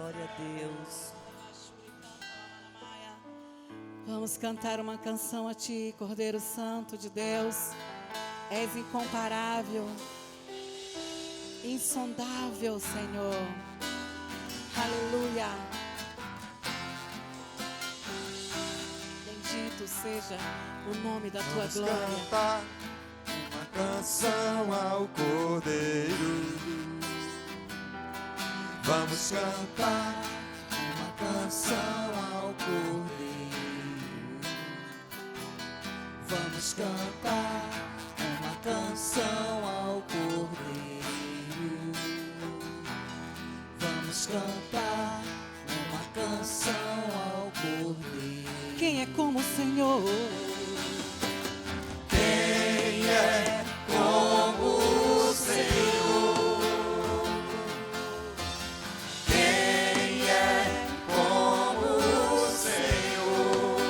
Glória a Deus. Vamos cantar uma canção a Ti, Cordeiro Santo de Deus. És incomparável, insondável, Senhor. Aleluia. Bendito seja o nome da Tua glória. Vamos cantar uma canção ao Cordeiro. Vamos cantar uma canção ao Cordeiro. Vamos cantar uma canção ao Cordeiro. Vamos cantar uma canção ao Cordeiro. Quem é como o Senhor? Quem é como o Senhor? Quem é como o Senhor?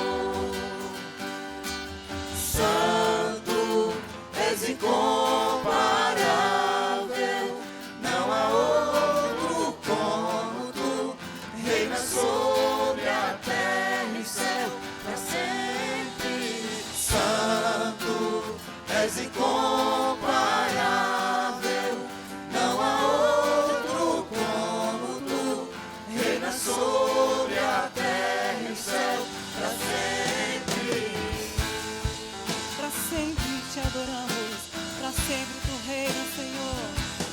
Santo, és incomparável, não há outro como tu, reina sobre a terra e céu para sempre. Santo, és incomparável, não há outro como tu, reina sobre a terra e céu para sempre. Para sempre Te adoramos, para sempre Tu reinas, Senhor.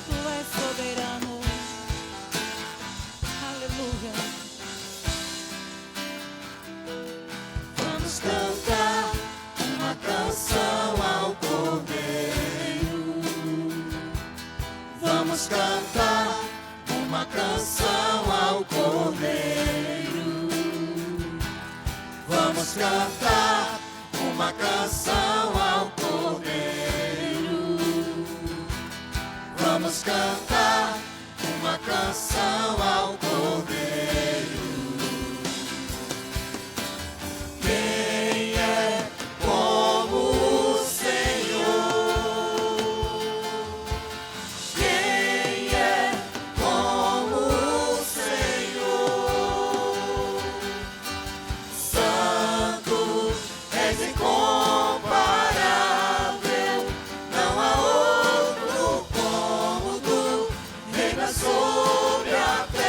Tu és soberano. Aleluia. Vamos cantar uma canção ao Cordeiro. Vamos cantar uma canção ao Cordeiro. Vamos cantar uma canção ao Cordeiro. Vamos cantar uma canção ao Cordeiro. Quem é como o Senhor? Quem é como o Senhor? Santo, és incomparável, não há outro como tu, reina sobre a terra.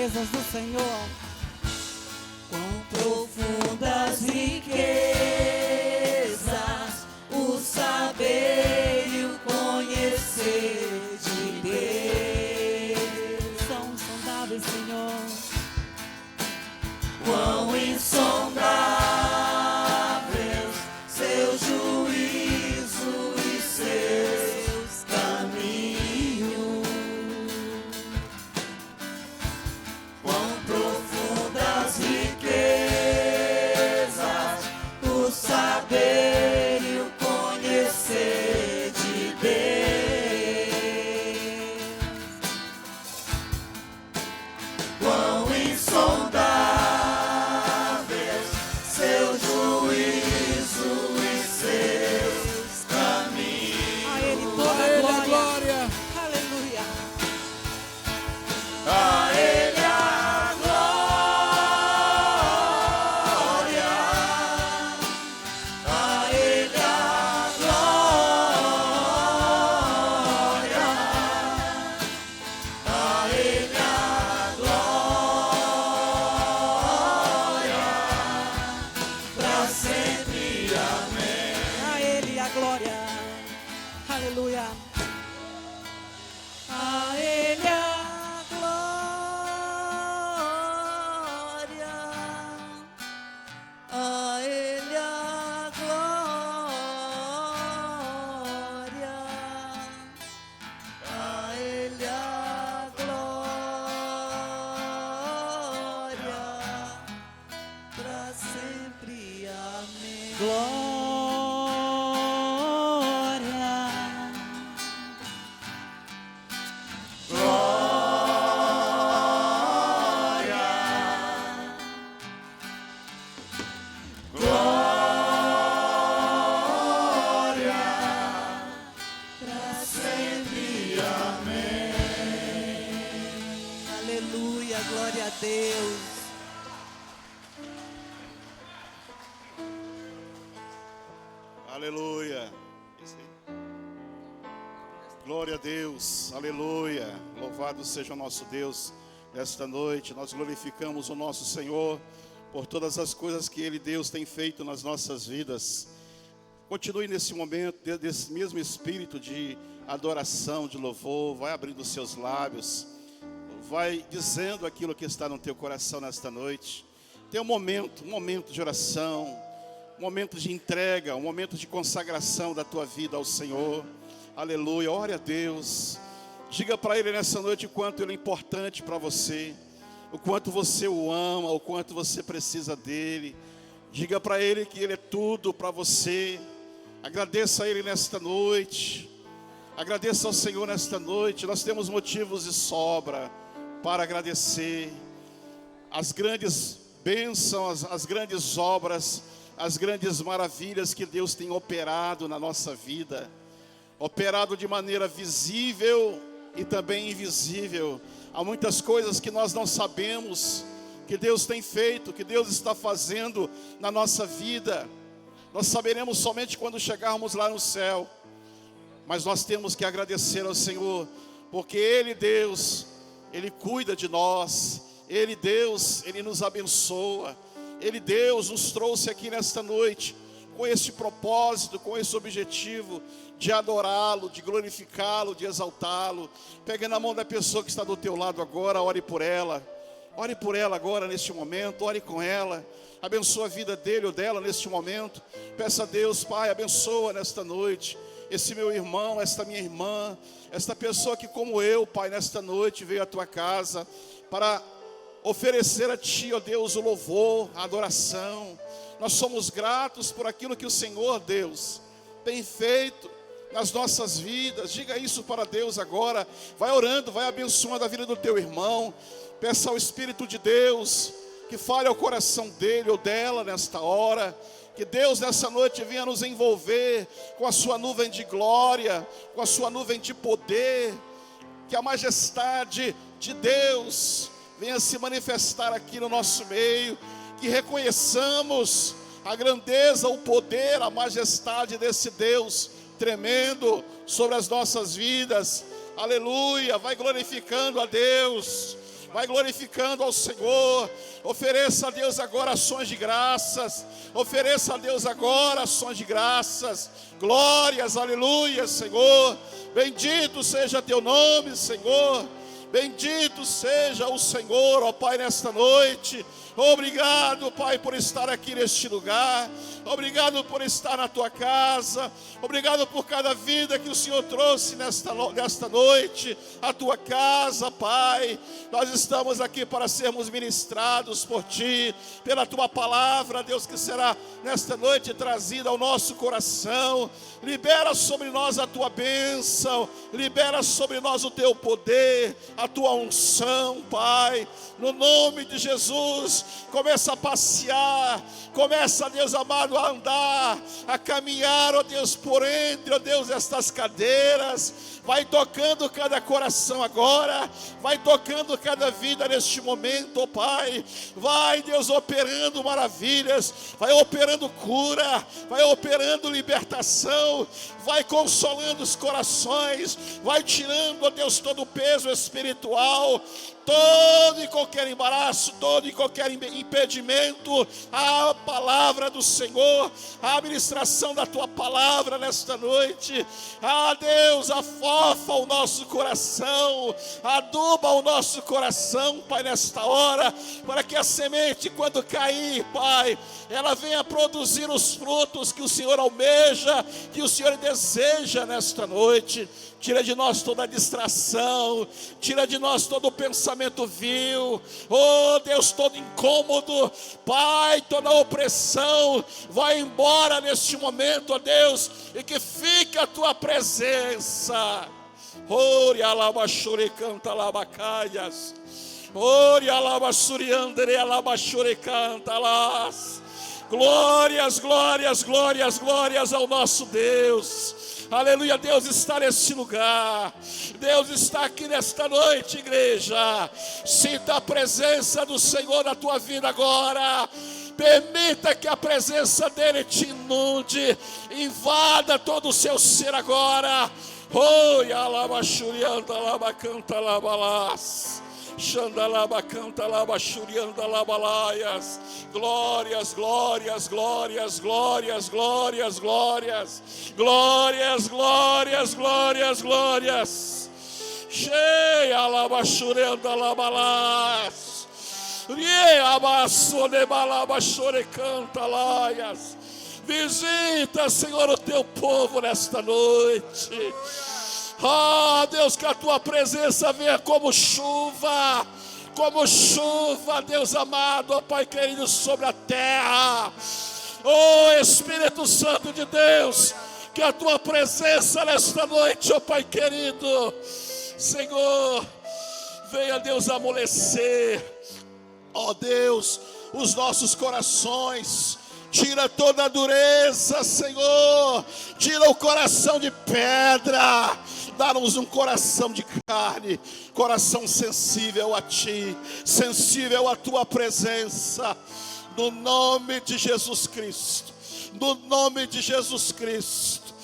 riquezas do Senhor. Quão profundas riquezas, o saber e o conhecer de Deus. São insondáveis, Senhor. Quão insondáveis seu juízo e seus caminhos. Quão profundas riquezas, o saber e o conhecer de Deus. Quão insondáveis seu juízo e seus caminhos. A Ele toda a glória. Aleluia. A Ele a glória, a Ele a glória, a Ele a glória, pra sempre, amém. A Ele a glória. Aleluia. A Ele a glória. A Ele a glória, a Ele a glória, pra sempre, amém. Glória. Pra sempre, amém. Aleluia. Glória a Deus. Aleluia. Glória a Deus. Aleluia. Louvado seja o nosso Deus nesta noite. Nós glorificamos o nosso Senhor por todas as coisas que Ele, Deus, tem feito nas nossas vidas. Continue nesse momento, desse mesmo espírito de adoração, de louvor. Vai abrindo os seus lábios. Vai dizendo aquilo que está no teu coração nesta noite. Tem um momento de oração, um momento de entrega, um momento de consagração da tua vida ao Senhor. Aleluia, ore a Deus. Diga para Ele nessa noite o quanto Ele é importante para você, o quanto você o ama, o quanto você precisa dEle. Diga para Ele que Ele é tudo para você. Agradeça a Ele nesta noite. Agradeça ao Senhor nesta noite. Nós temos motivos de sobra para agradecer as grandes bênçãos, as grandes obras, as grandes maravilhas que Deus tem operado na nossa vida. Operado de maneira visível e também invisível. Há muitas coisas que nós não sabemos que Deus tem feito, que Deus está fazendo na nossa vida. Nós saberemos somente quando chegarmos lá no céu. Mas nós temos que agradecer ao Senhor, porque Ele, Deus, Ele cuida de nós. Ele, Deus, Ele nos abençoa. Ele, Deus, nos trouxe aqui nesta noite com esse propósito, com esse objetivo de adorá-lo, de glorificá-lo, de exaltá-lo. Pegue na mão da pessoa que está do teu lado agora, ore por ela. Ore por ela agora neste momento, ore com ela. Abençoa a vida dele ou dela neste momento. Peça a Deus, Pai, abençoa nesta noite esse meu irmão, esta minha irmã, esta pessoa que como eu, Pai, nesta noite veio à tua casa para oferecer a Ti, ó Deus, o louvor, a adoração. Nós somos gratos por aquilo que o Senhor, Deus, tem feito nas nossas vidas. Diga isso para Deus agora. Vai orando, vai abençoando a vida do teu irmão. Peça ao Espírito de Deus que fale ao coração dele ou dela nesta hora. Que Deus nessa noite venha nos envolver com a sua nuvem de glória, com a sua nuvem de poder. Que a majestade de Deus venha se manifestar aqui no nosso meio. Que reconheçamos a grandeza, o poder, a majestade desse Deus tremendo sobre as nossas vidas. Aleluia, vai glorificando a Deus. vai glorificando ao Senhor. Ofereça a Deus agora ações de graças. Ofereça a Deus agora ações de graças. Glórias, aleluia, Senhor. Bendito seja teu nome, Senhor. Bendito seja o Senhor, ó Pai, nesta noite. Obrigado, Pai, por estar aqui neste lugar. Obrigado por estar na tua casa. Obrigado por cada vida que o Senhor trouxe nesta noite à tua casa, Pai. Nós estamos aqui para sermos ministrados por Ti, pela Tua palavra, Deus, que será nesta noite trazida ao nosso coração. Libera sobre nós a Tua bênção. Libera sobre nós o Teu poder, a Tua unção, Pai. No nome de Jesus, começa a passear, começa, Deus amado, a andar, a caminhar, ó Deus, por entre, ó Deus, estas cadeiras. Vai tocando cada coração agora, vai tocando cada vida neste momento, ó Pai. Vai, Deus, operando maravilhas, vai operando cura, vai operando libertação, vai consolando os corações, vai tirando, ó Deus, todo o peso espiritual, todo e qualquer embaraço, todo e qualquer impedimento. A palavra do Senhor, a administração da Tua palavra nesta noite. Deus, afofa o nosso coração, aduba o nosso coração, Pai, nesta hora, para que a semente, quando cair, Pai, ela venha produzir os frutos que o Senhor almeja, que o Senhor deseja nesta noite. Tira de nós toda a distração, tira de nós todo o pensamento vil, oh Deus, todo incômodo, Pai, toda a opressão, vai embora neste momento, ó Deus, e que fique a Tua presença. Ori alabashure canta labacaias, ori alabassuriandere alabashure canta las. Glórias, glórias, glórias, glórias ao nosso Deus. Aleluia, Deus está nesse lugar. Deus está aqui nesta noite, igreja. Sinta a presença do Senhor na tua vida agora. Permita que a presença dEle te inunde, invada todo o seu ser agora. Oi, alabachurianda, alabacanta, alabalás. Xandalaba canta laba xurianda labalaias. Glórias, glórias, glórias, glórias, glórias, glórias, glórias, glórias, glórias, glórias. Cheia laba xurianda labalás. Ria baço de balaba xore canta laias. Visita, Senhor, o teu povo nesta noite. Deus, que a Tua presença venha como chuva, Deus amado, ó Pai querido, sobre a terra. Espírito Santo de Deus, que a Tua presença nesta noite, ó Pai querido, Senhor, venha, Deus, amolecer, ó Deus, os nossos corações. Tira toda a dureza, Senhor. Tira o coração de pedra. Dá-nos um coração de carne, coração sensível a Ti, sensível à Tua presença. No nome de Jesus Cristo. No nome de Jesus Cristo.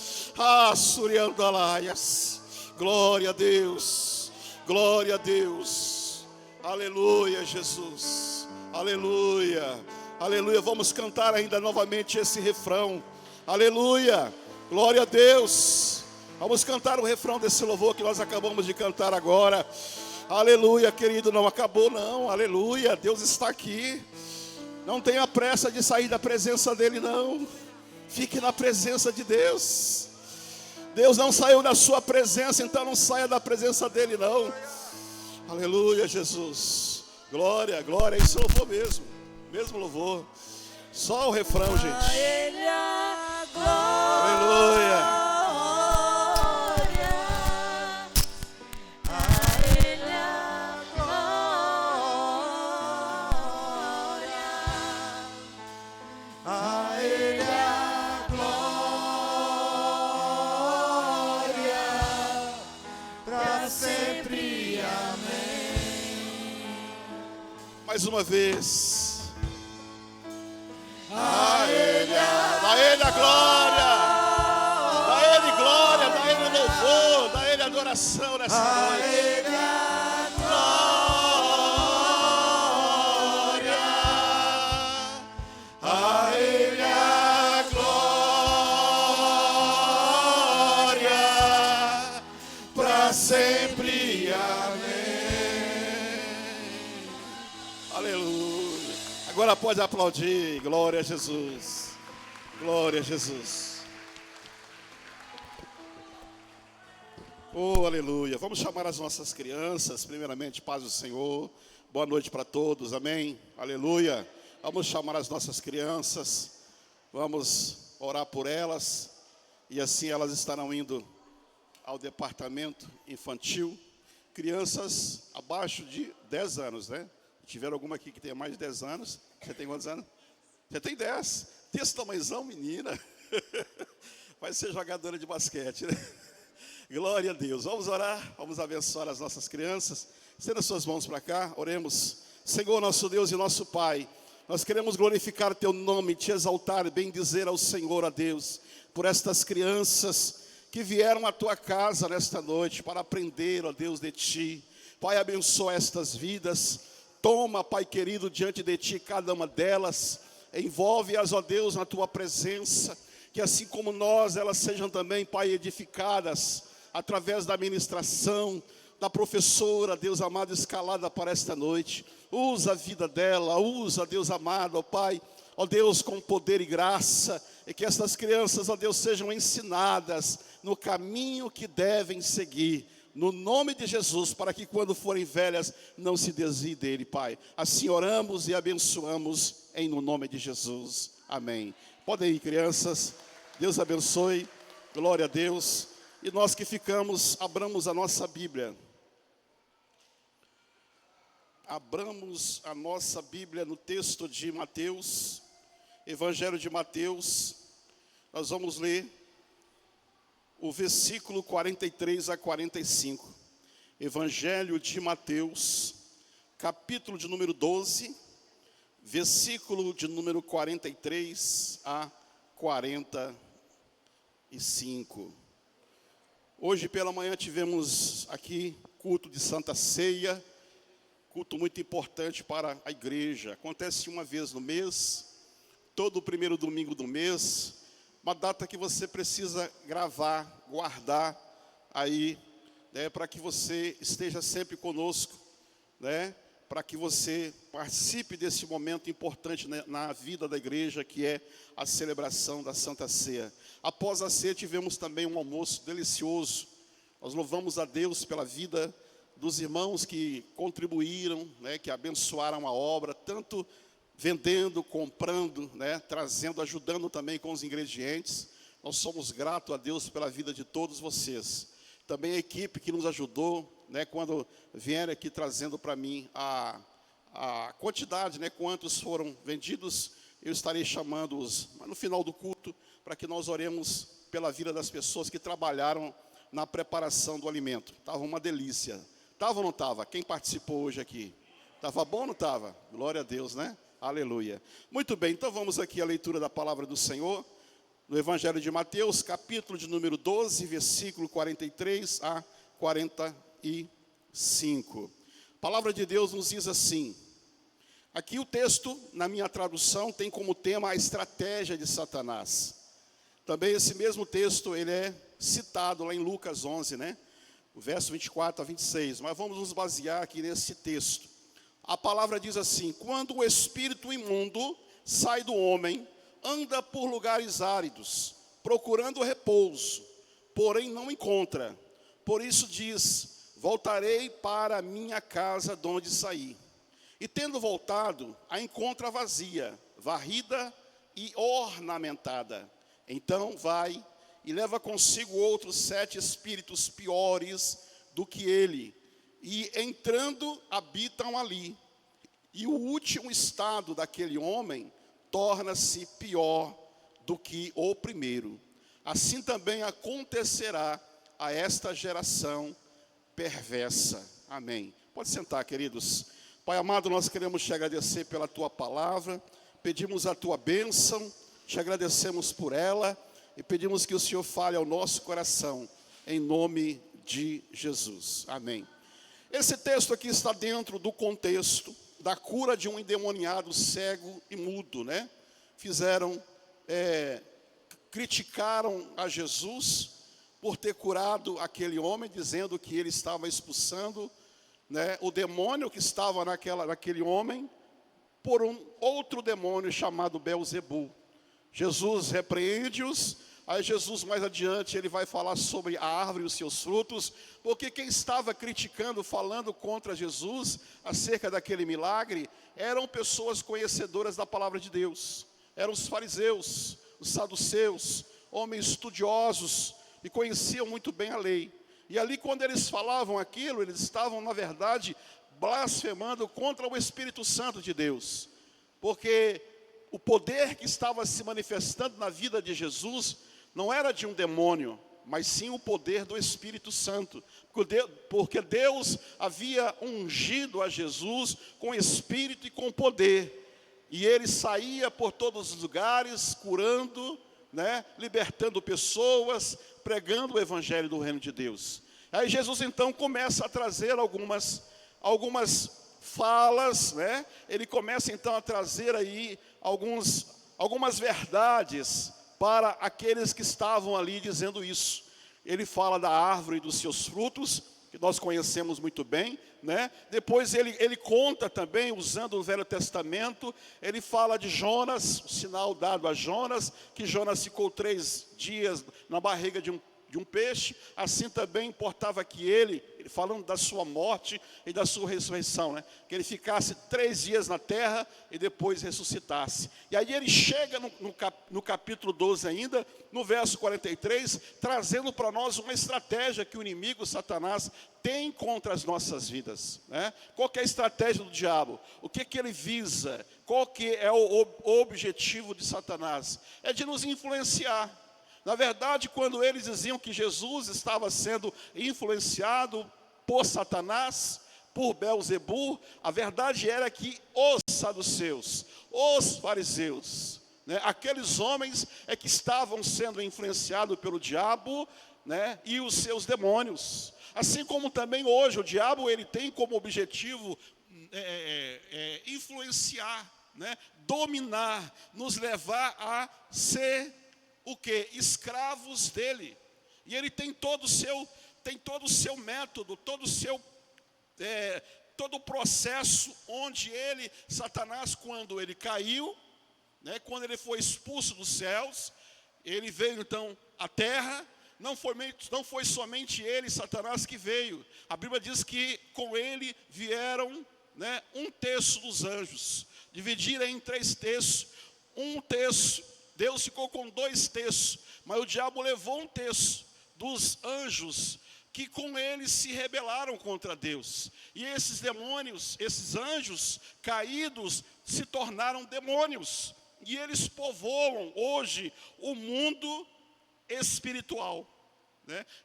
Suriandalaias. Glória a Deus. Glória a Deus. Aleluia, Jesus. Aleluia. Aleluia, vamos cantar ainda novamente esse refrão. Aleluia, glória a Deus. Vamos cantar o refrão desse louvor que nós acabamos de cantar agora. Aleluia, querido, não acabou não. Aleluia, Deus está aqui. Não tenha pressa de sair da presença dEle não. Fique na presença de Deus. Deus não saiu da sua presença, então não saia da presença dEle não. Aleluia, Jesus. Glória, glória, esse louvor mesmo. Mesmo louvor, só o refrão, gente. A Ele a glória. Aleluia. A Ele a glória. A Ele a glória. Para sempre, amém. Mais uma vez. A Ele a glória, dá Ele glória, dá Ele louvor, dá Ele adoração nessa noite. a Ele a glória. Agora pode aplaudir. Glória a Jesus. Glória a Jesus. Oh, aleluia. Vamos chamar as nossas crianças. Primeiramente, paz do Senhor. Boa noite para todos. Amém. Aleluia. Vamos chamar as nossas crianças. Vamos orar por elas. E assim elas estarão indo ao departamento infantil. Crianças abaixo de 10 anos, né? Tiveram alguma aqui que tenha mais de 10 anos. Você tem quantos anos? Você tem 10. Desse tamanhozão, menina. Vai ser jogadora de basquete, né? Glória a Deus. Vamos orar, vamos abençoar as nossas crianças. Estenda suas mãos para cá, oremos. Senhor, nosso Deus e nosso Pai, nós queremos glorificar teu nome, te exaltar, bendizer ao Senhor, a Deus, por estas crianças que vieram à tua casa nesta noite para aprender, ó Deus, de ti. Pai, abençoa estas vidas. Toma, Pai querido, diante de ti cada uma delas. Envolve-as, ó Deus, na tua presença. Que assim como nós, elas sejam também, Pai, edificadas através da ministração da professora, Deus amado, escalada para esta noite. Usa a vida dela, usa, Deus amado, ó Pai, ó Deus, com poder e graça. E que estas crianças, ó Deus, sejam ensinadas no caminho que devem seguir. No nome de Jesus, para que quando forem velhas, não se desviem dele, Pai. Assim oramos e abençoamos em no nome de Jesus. Amém. Podem ir, crianças. Deus abençoe. Glória a Deus. E nós que ficamos, abramos a nossa Bíblia. Abramos a nossa Bíblia no texto de Mateus. Evangelho de Mateus. Nós vamos ler o versículo 43 a 45, Evangelho de Mateus, capítulo de número 12, versículo de número 43 a 45. Hoje pela manhã tivemos aqui culto de Santa Ceia, culto muito importante para a igreja. Acontece uma vez no mês, todo o primeiro domingo do mês. Uma data que você precisa gravar, guardar aí, né, para que você esteja sempre conosco, né, para que você participe desse momento importante, né, na vida da igreja, que é a celebração da Santa Ceia. Após a ceia tivemos também um almoço delicioso. Nós louvamos a Deus pela vida dos irmãos que contribuíram, né, que abençoaram a obra, tanto vendendo, comprando, né, trazendo, ajudando também com os ingredientes. Nós somos gratos a Deus pela vida de todos vocês. Também a equipe que nos ajudou, né, quando vieram aqui trazendo para mim a quantidade, né, quantos foram vendidos, eu estarei chamando-os no final do culto, para que nós oremos pela vida das pessoas que trabalharam na preparação do alimento. Estava uma delícia. Estava ou não estava? Quem participou hoje aqui? Estava bom ou não estava? Glória a Deus, né? Aleluia. Muito bem, então vamos aqui à leitura da palavra do Senhor, no Evangelho de Mateus, capítulo de número 12, versículo 43 a 45. A palavra de Deus nos diz assim. Aqui o texto, na minha tradução, tem como tema a estratégia de Satanás. Também esse mesmo texto, ele é citado lá em Lucas 11, né? O verso 24 a 26. Mas vamos nos basear aqui nesse texto. A palavra diz assim: quando o espírito imundo sai do homem, anda por lugares áridos, procurando repouso, porém não encontra. Por isso diz: voltarei para a minha casa de onde saí. E tendo voltado, a encontra vazia, varrida e ornamentada. Então vai e leva consigo outros 7 espíritos piores do que ele, e entrando habitam ali. E o último estado daquele homem torna-se pior do que o primeiro. Assim também acontecerá a esta geração perversa. Amém. Pode sentar, queridos. Pai amado, nós queremos te agradecer pela tua palavra, pedimos a tua bênção, te agradecemos por ela e pedimos que o Senhor fale ao nosso coração, em nome de Jesus. Amém. Esse texto aqui está dentro do contexto da cura de um endemoniado cego e mudo, né? Criticaram a Jesus por ter curado aquele homem, dizendo que ele estava expulsando, né, o demônio que estava naquele homem, por um outro demônio chamado Belzebu. Jesus repreende-os. Aí Jesus mais adiante ele vai falar sobre a árvore e os seus frutos, porque quem estava criticando, falando contra Jesus acerca daquele milagre, eram pessoas conhecedoras da palavra de Deus. Eram os fariseus, os saduceus, homens estudiosos e conheciam muito bem a lei. E ali quando eles falavam aquilo, eles estavam na verdade blasfemando contra o Espírito Santo de Deus. Porque o poder que estava se manifestando na vida de Jesus não era de um demônio, mas sim o poder do Espírito Santo. Porque Deus havia ungido a Jesus com espírito e com poder. E ele saía por todos os lugares, curando, libertando pessoas, pregando o evangelho do reino de Deus. Aí Jesus então começa a trazer algumas falas, Ele começa então a trazer aí algumas verdades para aqueles que estavam ali dizendo isso. Ele fala da árvore e dos seus frutos, que nós conhecemos muito bem, Depois ele conta também, usando o Velho Testamento, ele fala de Jonas, o sinal dado a Jonas, que Jonas ficou 3 dias na barriga de um peixe. Assim também importava que ele falando da sua morte e da sua ressurreição, que ele ficasse 3 dias na terra e depois ressuscitasse. E aí ele chega no capítulo 12 ainda, no verso 43, trazendo para nós uma estratégia que o inimigo, Satanás, tem contra as nossas vidas. Qual que é a estratégia do diabo? O que ele visa? Qual que é o objetivo de Satanás? É de nos influenciar. Na verdade, quando eles diziam que Jesus estava sendo influenciado por Satanás, por Belzebu, a verdade era que os saduceus, os fariseus, aqueles homens que estavam sendo influenciados pelo diabo, e os seus demônios. Assim como também hoje o diabo ele tem como objetivo influenciar, dominar, nos levar a ser o quê? Escravos dele. E ele tem todo o seu método, todo o processo onde Satanás, quando ele caiu, quando ele foi expulso dos céus, ele veio então à terra. Não foi somente ele, Satanás, que veio. A Bíblia diz que com ele vieram 1/3 dos anjos. Dividiram em 3 terços. 1/3. Deus ficou com 2/3, mas o diabo levou 1/3 dos anjos que com eles se rebelaram contra Deus. E esses demônios, esses anjos caídos, se tornaram demônios. E eles povoam hoje o mundo espiritual.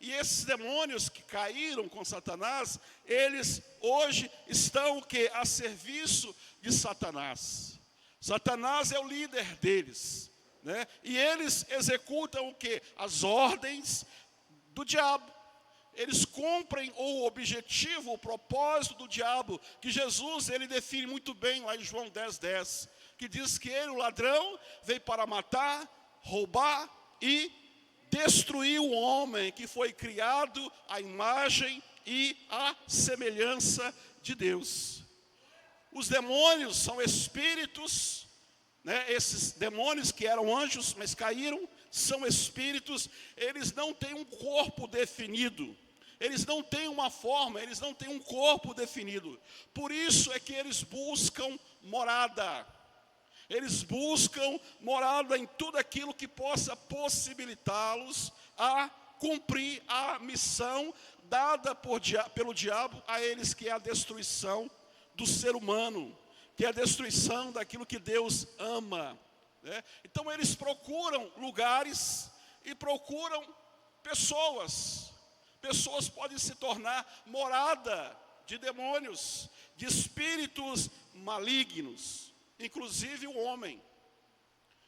E esses demônios que caíram com Satanás, eles hoje estão o quê? A serviço de Satanás. Satanás é o líder deles. E eles executam o quê? As ordens do diabo. Eles cumprem o objetivo, o propósito do diabo, que Jesus ele define muito bem lá em João 10:10, que diz que ele, o ladrão, veio para matar, roubar e destruir o homem que foi criado à imagem e à semelhança de Deus. Os demônios são espíritos. Esses demônios que eram anjos, mas caíram, são espíritos. Eles não têm um corpo definido, eles não têm uma forma, eles não têm um corpo definido. Por isso é que eles buscam morada. Eles buscam morada em tudo aquilo que possa possibilitá-los a cumprir a missão dada pelo diabo a eles, que é a destruição do ser humano, que é a destruição daquilo que Deus ama. Então eles procuram lugares e procuram pessoas. Pessoas podem se tornar morada de demônios, de espíritos malignos, inclusive o homem,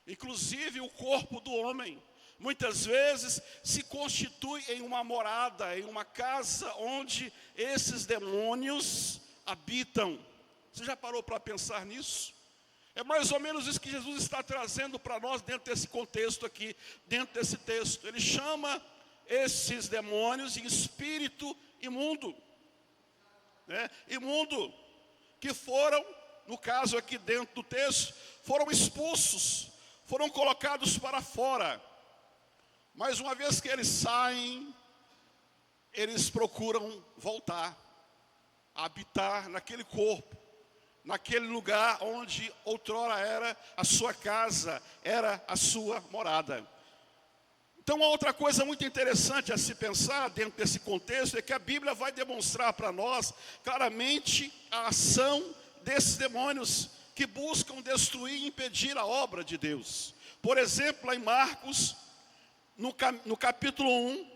inclusive o corpo do homem. Muitas vezes se constitui em uma morada, em uma casa onde esses demônios habitam. Você já parou para pensar nisso? É mais ou menos isso que Jesus está trazendo para nós dentro desse contexto aqui, dentro desse texto. Ele chama esses demônios de espírito imundo, imundo, que foram no caso aqui dentro do texto, foram expulsos, foram colocados para fora. Mas uma vez que eles saem, eles procuram voltar a habitar naquele corpo, naquele lugar onde outrora era a sua casa, era a sua morada. Então, uma outra coisa muito interessante a se pensar dentro desse contexto é que a Bíblia vai demonstrar para nós claramente a ação desses demônios que buscam destruir e impedir a obra de Deus. Por exemplo, lá em Marcos, no capítulo 1,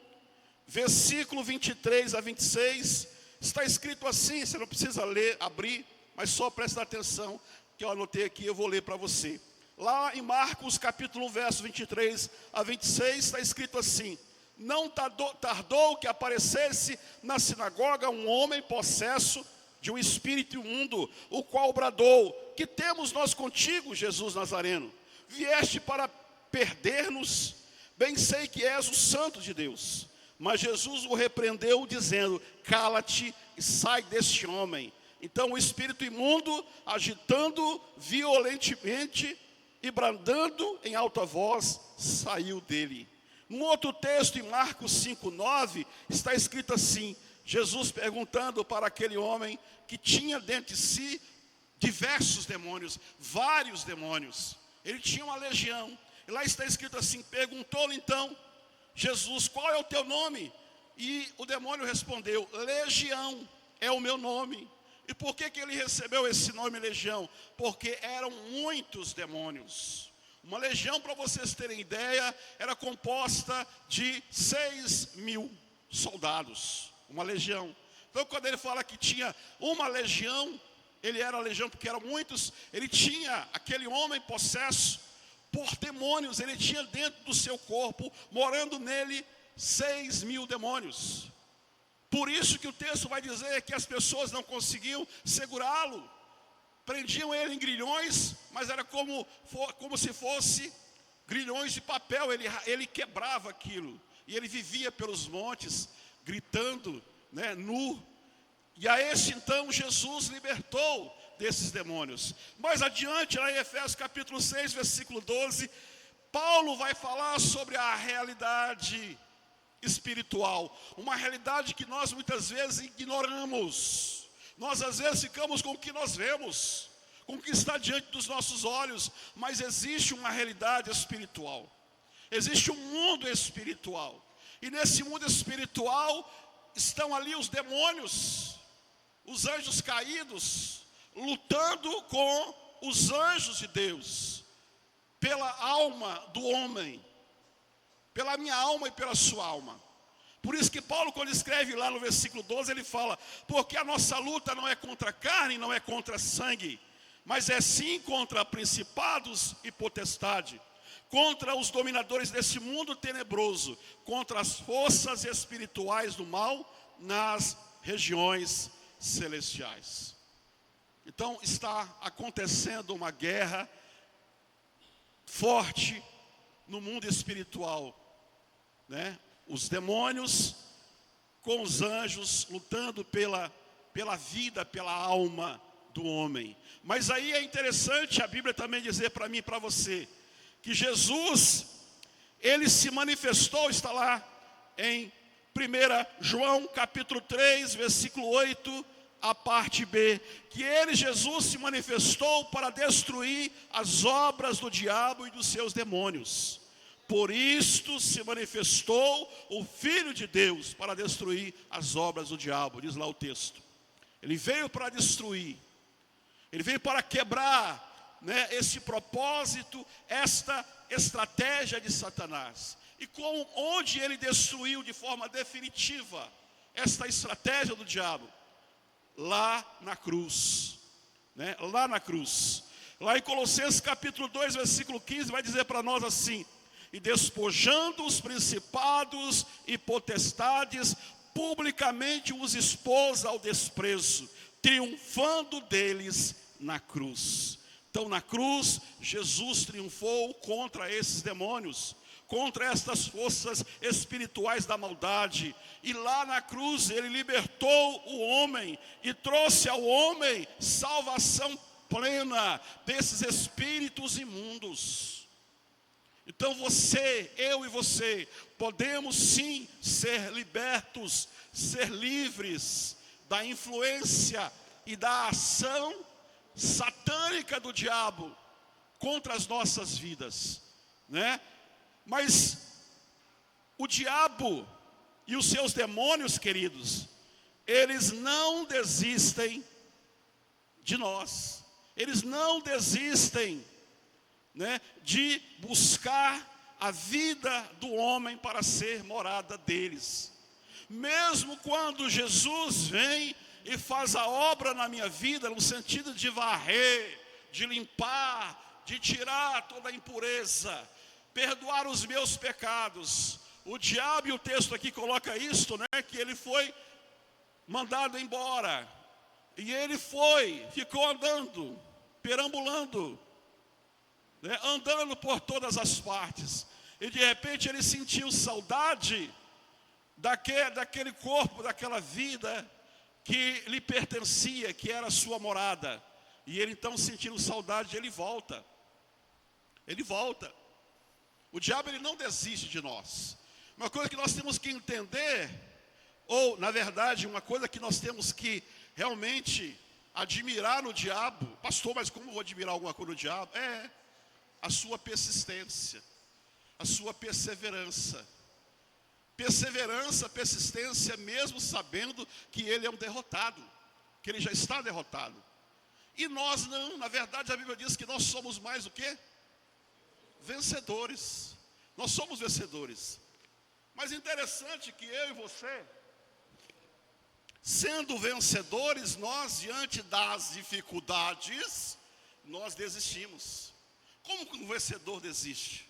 versículo 23 a 26, está escrito assim, você não precisa ler, abrir, mas só presta atenção, que eu anotei aqui, eu vou ler para você. Lá em Marcos, capítulo 1, verso 23 a 26, está escrito assim: não tardou que aparecesse na sinagoga um homem possesso de um espírito imundo, o qual bradou: que temos nós contigo, Jesus Nazareno? Vieste para perder-nos? Bem sei que és o Santo de Deus. Mas Jesus o repreendeu, dizendo: cala-te e sai deste homem. Então o espírito imundo, agitando violentemente e bradando em alta voz, saiu dele. Num outro texto, em Marcos 5:9, está escrito assim: Jesus perguntando para aquele homem que tinha dentro de si diversos demônios, vários demônios. Ele tinha uma legião. E lá está escrito assim, perguntou-lhe então Jesus: qual é o teu nome? E o demônio respondeu: Legião é o meu nome. E por que ele recebeu esse nome Legião? Porque eram muitos demônios. Uma legião, para vocês terem ideia, era composta de 6.000 soldados. Uma legião. Então, quando ele fala que tinha uma legião, ele era legião porque eram muitos. Ele tinha aquele homem possesso por demônios. Ele tinha dentro do seu corpo, morando nele, 6.000 demônios. Por isso que o texto vai dizer que as pessoas não conseguiam segurá-lo. Prendiam ele em grilhões, mas era como se fosse grilhões de papel. Ele quebrava aquilo. E ele vivia pelos montes, gritando, nu. E a esse então Jesus libertou desses demônios. Mais adiante, lá em Efésios capítulo 6, versículo 12, Paulo vai falar sobre a realidade espiritual, uma realidade que nós muitas vezes ignoramos. Nós às vezes ficamos com o que nós vemos, com o que está diante dos nossos olhos, mas existe uma realidade espiritual, existe um mundo espiritual, e nesse mundo espiritual estão ali os demônios, os anjos caídos, lutando com os anjos de Deus, pela alma do homem, pela minha alma e pela sua alma. Por isso que Paulo, quando escreve lá no versículo 12, ele fala: porque a nossa luta não é contra a carne, não é contra sangue, mas é sim contra principados e potestade, contra os dominadores desse mundo tenebroso, contra as forças espirituais do mal nas regiões celestiais. Então está acontecendo uma guerra forte no mundo espiritual, Os demônios com os anjos lutando pela vida, pela alma do homem. Mas aí é interessante a Bíblia também dizer para mim e para você que Jesus, ele se manifestou, está lá em 1 João capítulo 3, versículo 8, a parte B, que ele, Jesus, se manifestou para destruir as obras do diabo e dos seus demônios. Por isto se manifestou o Filho de Deus para destruir as obras do diabo, diz lá o texto. Ele veio para destruir, ele veio para quebrar, esse propósito, esta estratégia de Satanás. E onde ele destruiu de forma definitiva esta estratégia do diabo? Lá na cruz, lá na cruz. Lá em Colossenses capítulo 2, versículo 15, vai dizer para nós assim: e despojando os principados e potestades, publicamente os expôs ao desprezo, triunfando deles na cruz. Então na cruz, Jesus triunfou contra esses demônios, contra estas forças espirituais da maldade. E lá na cruz ele libertou o homem e trouxe ao homem salvação plena desses espíritos imundos. Então eu e você, podemos sim ser libertos, ser livres da influência e da ação satânica do diabo contra as nossas vidas, né? Mas o diabo e os seus demônios, queridos, eles não desistem de nós. Eles não desistem, né, de buscar a vida do homem para ser morada deles. Mesmo quando Jesus vem e faz a obra na minha vida, no sentido de varrer, de limpar, de tirar toda a impureza, perdoar os meus pecados. O diabo, e o texto aqui coloca isto, né, que ele foi mandado embora. E ele ficou andando, perambulando, né, andando por todas as partes. E de repente ele sentiu saudade daquele corpo, daquela vida que lhe pertencia, que era a sua morada. E ele então, sentindo saudade, ele volta. Ele volta. O diabo, ele não desiste de nós. Uma coisa que nós temos que entender, ou na verdade uma coisa que nós temos que realmente admirar no diabo. Pastor, mas como eu vou admirar alguma coisa no diabo? É a sua persistência, a sua perseverança. Perseverança, persistência, mesmo sabendo que ele é um derrotado, que ele já está derrotado. E nós não, na verdade a Bíblia diz que nós somos mais o quê? Vencedores. Nós somos vencedores. Mas interessante que eu e você, sendo vencedores, nós diante das dificuldades, nós desistimos. Como que um vencedor desiste?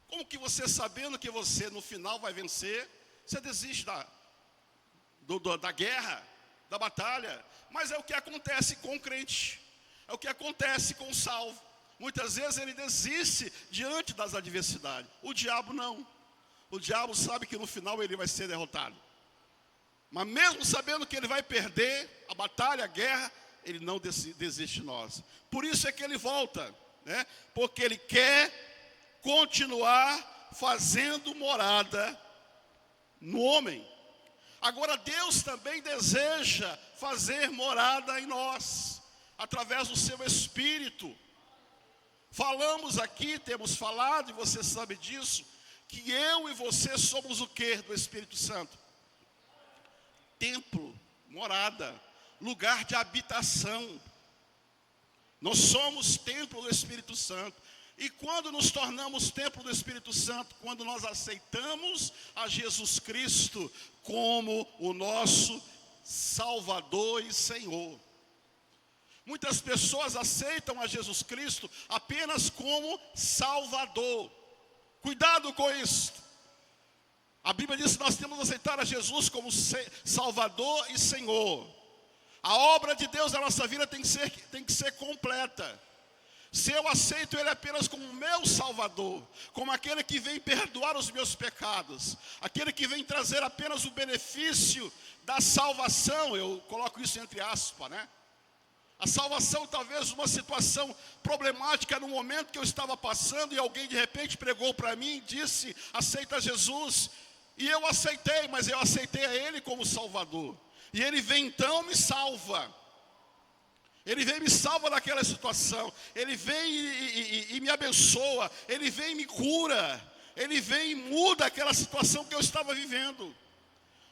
Como que você, sabendo que você no final vai vencer, você desiste da guerra, da batalha? Mas é o que acontece com o crente, é o que acontece com o salvo. Muitas vezes ele desiste diante das adversidades. O diabo não. O diabo sabe que no final ele vai ser derrotado. Mas mesmo sabendo que ele vai perder a batalha, a guerra, ele não desiste de nós. Por isso é que ele volta, né? Porque ele quer continuar fazendo morada no homem. Agora Deus também deseja fazer morada em nós, através do seu Espírito. Falamos aqui, temos falado, e você sabe disso, que eu e você somos o quê do Espírito Santo? Templo, morada, lugar de habitação. Nós somos templo do Espírito Santo. E quando nos tornamos templo do Espírito Santo? Quando nós aceitamos a Jesus Cristo como o nosso Salvador e Senhor. Muitas pessoas aceitam a Jesus Cristo apenas como Salvador. Cuidado com isso. A Bíblia diz que nós temos que aceitar a Jesus como Salvador e Senhor. A obra de Deus na nossa vida tem que ser completa. Se eu aceito Ele apenas como meu Salvador, como aquele que vem perdoar os meus pecados, aquele que vem trazer apenas o benefício da salvação, eu coloco isso entre aspas, né? A salvação, talvez uma situação problemática no momento que eu estava passando, e alguém de repente pregou para mim e disse: aceita Jesus. E eu aceitei, mas eu aceitei a Ele como Salvador. E Ele vem então me salva. Ele vem e me salva daquela situação. Ele vem e me abençoa. Ele vem e me cura. Ele vem e muda aquela situação que eu estava vivendo.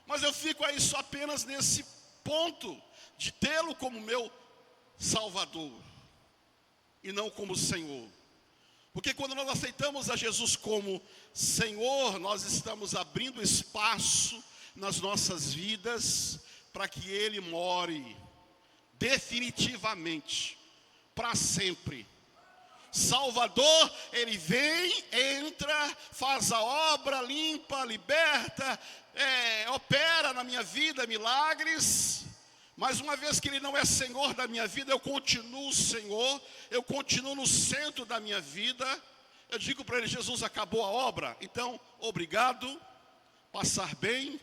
Mas eu fico aí só apenas nesse ponto de tê-lo como meu Salvador e não como Senhor. Porque quando nós aceitamos a Jesus como Senhor, nós estamos abrindo espaço nas nossas vidas para que Ele more definitivamente, para sempre. Salvador, Ele vem, entra, faz a obra, limpa, liberta, opera na minha vida milagres. Mas uma vez que Ele não é Senhor da minha vida, eu continuo Senhor, eu continuo no centro da minha vida. Eu digo para Ele: Jesus, acabou a obra, então obrigado, passar bem,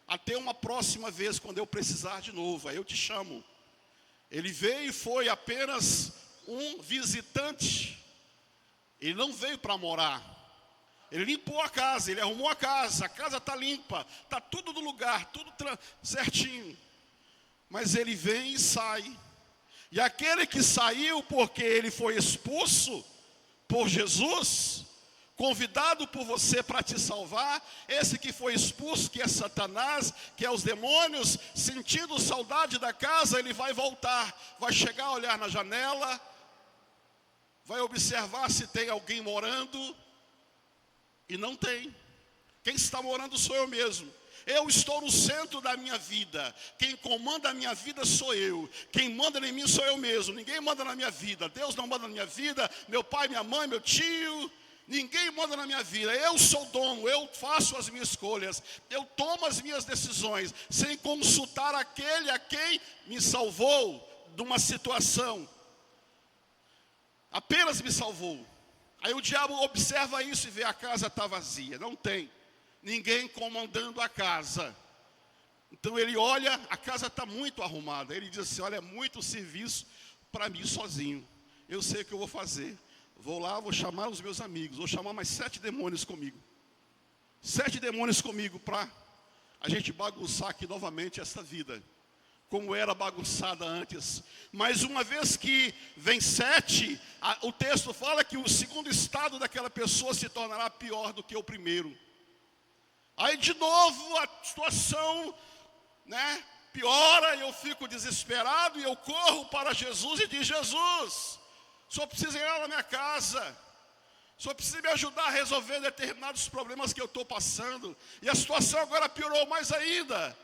até uma próxima vez, quando eu precisar de novo, aí eu te chamo. Ele veio e foi apenas um visitante. Ele não veio para morar. Ele limpou a casa, ele arrumou a casa está limpa, está tudo no lugar, tudo certinho. Mas ele vem e sai. E aquele que saiu porque ele foi expulso por Jesus, convidado por você para te salvar, esse que foi expulso, que é Satanás, que é os demônios, sentindo saudade da casa, ele vai voltar, vai chegar a olhar na janela, vai observar se tem alguém morando, e não tem. Quem está morando sou eu mesmo. Eu estou no centro da minha vida. Quem comanda a minha vida sou eu. Quem manda em mim sou eu mesmo. Ninguém manda na minha vida. Deus não manda na minha vida. Meu pai, minha mãe, meu tio. Ninguém manda na minha vida. Eu sou dono. Eu faço as minhas escolhas. Eu tomo as minhas decisões. Sem consultar aquele a quem me salvou de uma situação. Apenas me salvou. Aí o diabo observa isso e vê a casa está vazia. Não tem ninguém comandando a casa. Então ele olha, a casa está muito arrumada. Ele diz assim, olha, é muito serviço para mim sozinho. Eu sei o que eu vou fazer. Vou lá, vou chamar os meus amigos. Vou chamar mais 7 demônios comigo. 7 demônios comigo para a gente bagunçar aqui novamente essa vida. Como era bagunçada antes. Mas uma vez que vem 7, o texto fala que o segundo estado daquela pessoa se tornará pior do que o primeiro. Aí de novo a situação, piora, eu fico desesperado e eu corro para Jesus e digo, Jesus, o Senhor precisa ir lá na minha casa. O Senhor precisa me ajudar a resolver determinados problemas que eu estou passando. E a situação agora piorou mais ainda.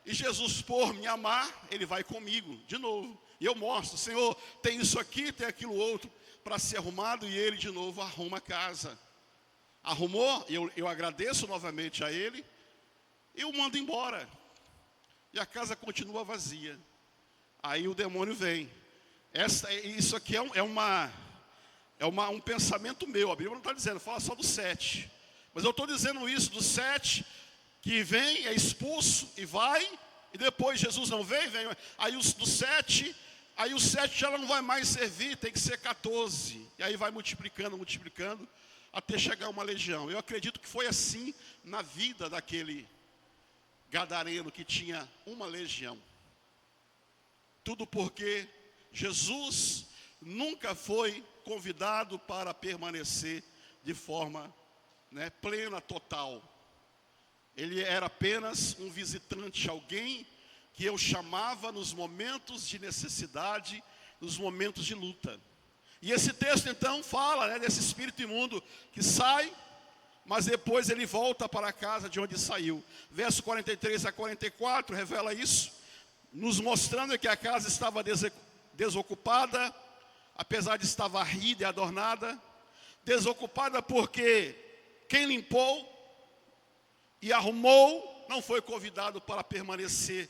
E Jesus, por me amar, Ele vai comigo de novo. E eu mostro, Senhor, tem isso aqui, tem aquilo outro, para ser arrumado. E Ele de novo arruma a casa. Arrumou, eu agradeço novamente a Ele, e o mando embora. E a casa continua vazia. Aí o demônio vem. Isso aqui um pensamento meu. A Bíblia não está dizendo, fala só do 7. Mas eu estou dizendo isso do 7, que vem, é expulso e vai, e depois Jesus não vem. Aí do 7, aí o 7 já não vai mais servir, tem que ser 14. E aí vai multiplicando, até chegar uma legião. Eu acredito que foi assim na vida daquele gadareno que tinha uma legião. Tudo porque Jesus nunca foi convidado para permanecer de forma plena, total. Ele era apenas um visitante, alguém que eu chamava nos momentos de necessidade, nos momentos de luta. E esse texto então fala desse espírito imundo que sai, mas depois ele volta para a casa de onde saiu. Verso 43 a 44 revela isso, nos mostrando que a casa estava desocupada, apesar de estar varrida e adornada. Desocupada porque quem limpou e arrumou não foi convidado para permanecer.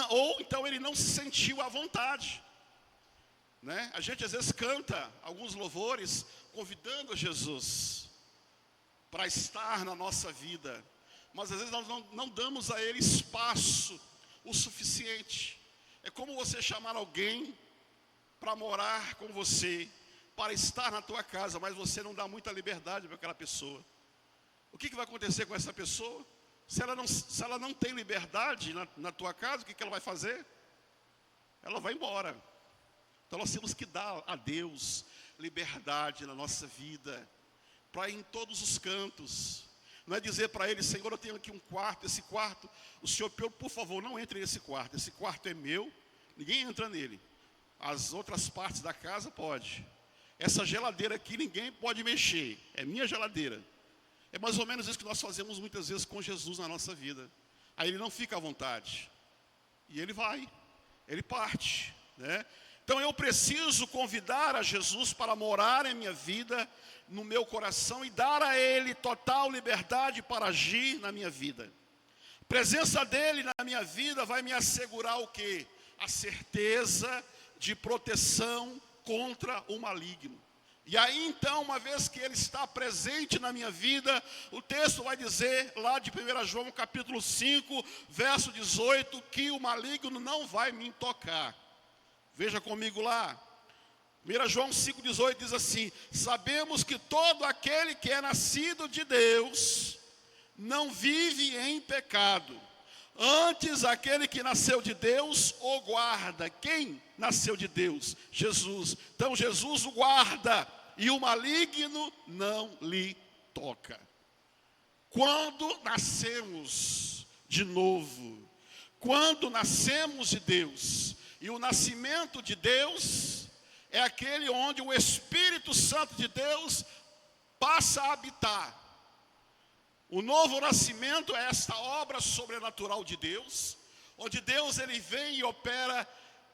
Ou então ele não se sentiu à vontade. A gente às vezes canta alguns louvores convidando a Jesus para estar na nossa vida. Mas às vezes nós não damos a Ele espaço o suficiente. É como você chamar alguém para morar com você, para estar na tua casa, mas você não dá muita liberdade para aquela pessoa. O que vai acontecer com essa pessoa? Se ela não tem liberdade na tua casa, o que ela vai fazer? Ela vai embora. Então nós temos que dar a Deus liberdade na nossa vida, para ir em todos os cantos. Não é dizer para Ele, Senhor, eu tenho aqui um quarto, esse quarto, o Senhor, por favor, não entre nesse quarto, esse quarto é meu, ninguém entra nele. As outras partes da casa pode. Essa geladeira aqui ninguém pode mexer, é minha geladeira. É mais ou menos isso que nós fazemos muitas vezes com Jesus na nossa vida. Aí Ele não fica à vontade. E Ele vai, Ele parte, Então eu preciso convidar a Jesus para morar em minha vida, no meu coração, e dar a Ele total liberdade para agir na minha vida. A presença dEle na minha vida vai me assegurar o quê? A certeza de proteção contra o maligno. E aí então, uma vez que Ele está presente na minha vida, o texto vai dizer, lá de 1 João capítulo 5, verso 18, que o maligno não vai me tocar. Veja comigo lá. 1 João 5,18 diz assim: sabemos que todo aquele que é nascido de Deus não vive em pecado. Antes, aquele que nasceu de Deus o guarda. Quem nasceu de Deus? Jesus. Então Jesus o guarda e o maligno não lhe toca. Quando nascemos de novo, quando nascemos de Deus, e o nascimento de Deus é aquele onde o Espírito Santo de Deus passa a habitar. O novo nascimento é esta obra sobrenatural de Deus, onde Deus ele vem e opera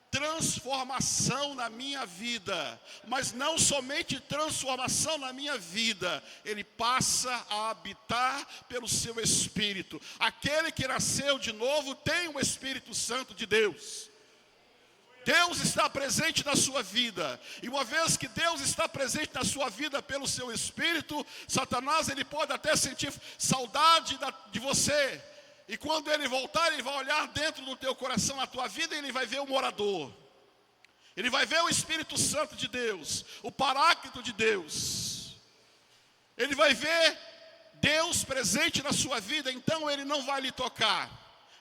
transformação na minha vida, mas não somente transformação na minha vida, ele passa a habitar pelo seu Espírito. Aquele que nasceu de novo tem o Espírito Santo de Deus. Deus está presente na sua vida, e uma vez que Deus está presente na sua vida pelo seu Espírito, Satanás ele pode até sentir saudade de você, e quando ele voltar, ele vai olhar dentro do teu coração, na tua vida, e ele vai ver o morador, ele vai ver o Espírito Santo de Deus, o Paráclito de Deus, ele vai ver Deus presente na sua vida, então ele não vai lhe tocar,